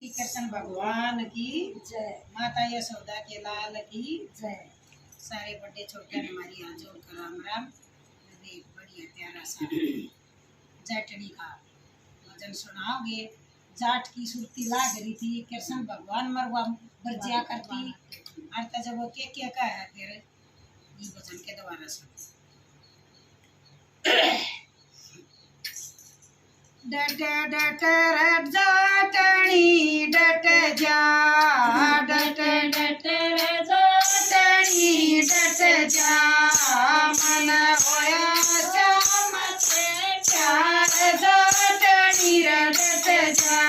कृष्ण भगवान की जय। माता यशोदा के लाल की जय। सारे बड़े छोटे हमारी हाथ जोड़ कर राम राम। एक बढ़िया प्यारा सा जाटनी का भजन सुनाओगे। जाट की सुरती लाग रही थी, कृष्ण भगवान मरवा बरजिया करती और जब वो क्या का है फिर ये भजन के द्वारा सुन। डट डट रट जाटनी डट जा, डट डट रट जाटनी डट जा, मन होया श्याम से प्यार जाटनी डट जा,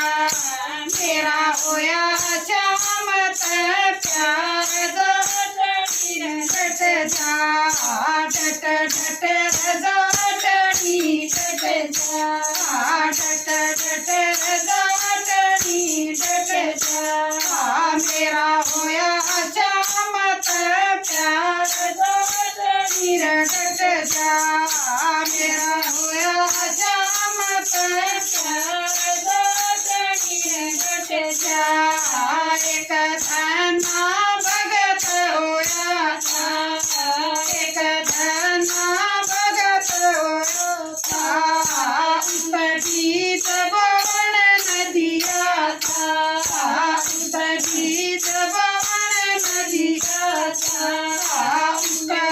मेरा होया श्याम से प्यार जाटनी डट जा, डट डट रट जाटनी डट जा, डट डट जाटनी डट जा, मेरा होया श्याम प्यार जाटनी डट जा, मेरा होया श्याम प्यार जाटनी डट जा। एक धना भगत होया था, एक धना भगत होया था, उपजीत बवन नदिया था, उपजीत बवन नदिया था, उसका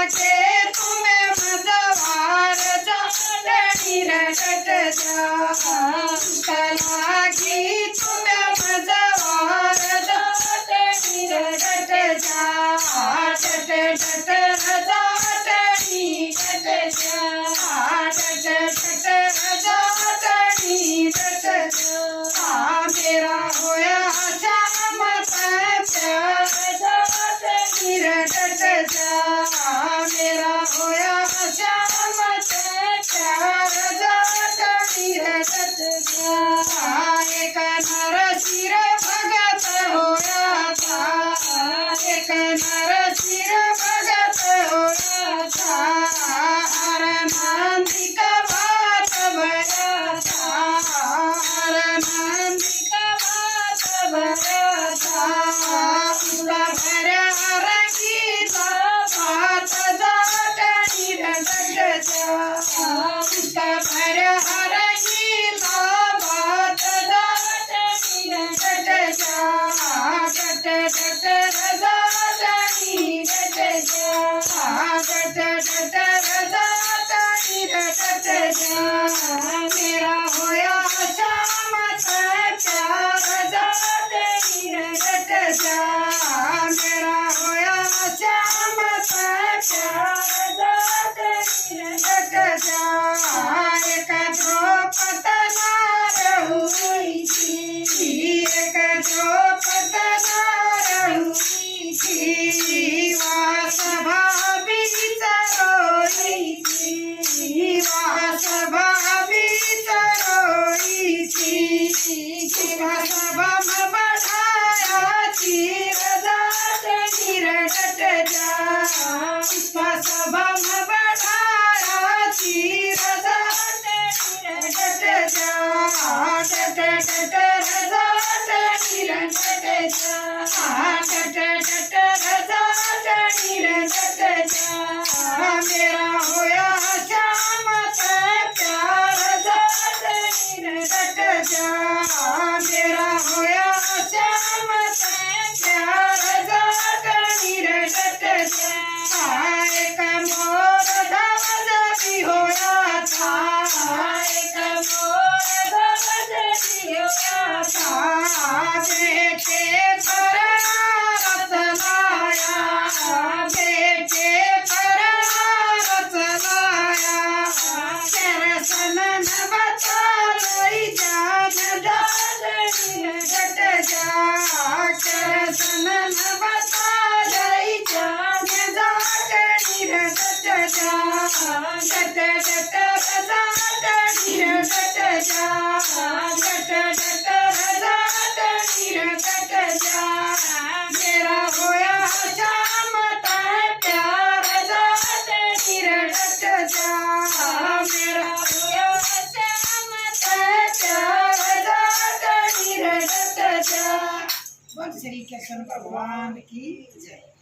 के तुम्हें मदवार जाटनी डट जा, उसका की तुम्हें मदवार जाटनी डट जा, डट डट जाटनी डट जा, डट डट जाटनी डट जा, मेरा होया श्याम प्यार जाटनी डट जा, मेरा होया श्याम प्यार जाटनी डट जा। एक नरसिंह भगत होया था, एक नरसिंह भगत होया था, हर नंदी का बात भया था, हर नंदी का बात भया था, उसका भरा रंगीला बात जाटनी डट जा, उसका भरा रंगीला बात जाटनी डट जा, डट डट जाटनी डट जा, डट डट जाटनी डट जा, मेरा होया श्याम प्यार जाटनी डट जा, मेरा होया श्याम प्यार जाटनी डट जा। एक द्रौपद नार हुई थी, एक द्रौपद नार हुई थी, वह सभा बीच रोई थी, वह सभा बीच रोई थी, वह सभा में बढ़ाया चीर जाटनी डट जा, वह सभा में बढ़ाया चीर जाटनी डट जा, डट डट जाटनी डट जा, डट डट जाटनी डट जा, मेरा होया श्याम प्यार जाटनी डट जा, मेरा होया श्याम प्यार जाटनी डट जा। एक मोर धवज भी होया था, एक मोर धवज भी होया था, बेटे पर रत लाया, बेटे पर रत लाया, कृष्ण ने बचा लई जान जाटनी डट जा, कृष्ण ने बचा लई जान जाटनी डट जा, डट डट जाटनी डट जा, डट डट श्री कृष्ण भगवान की जय।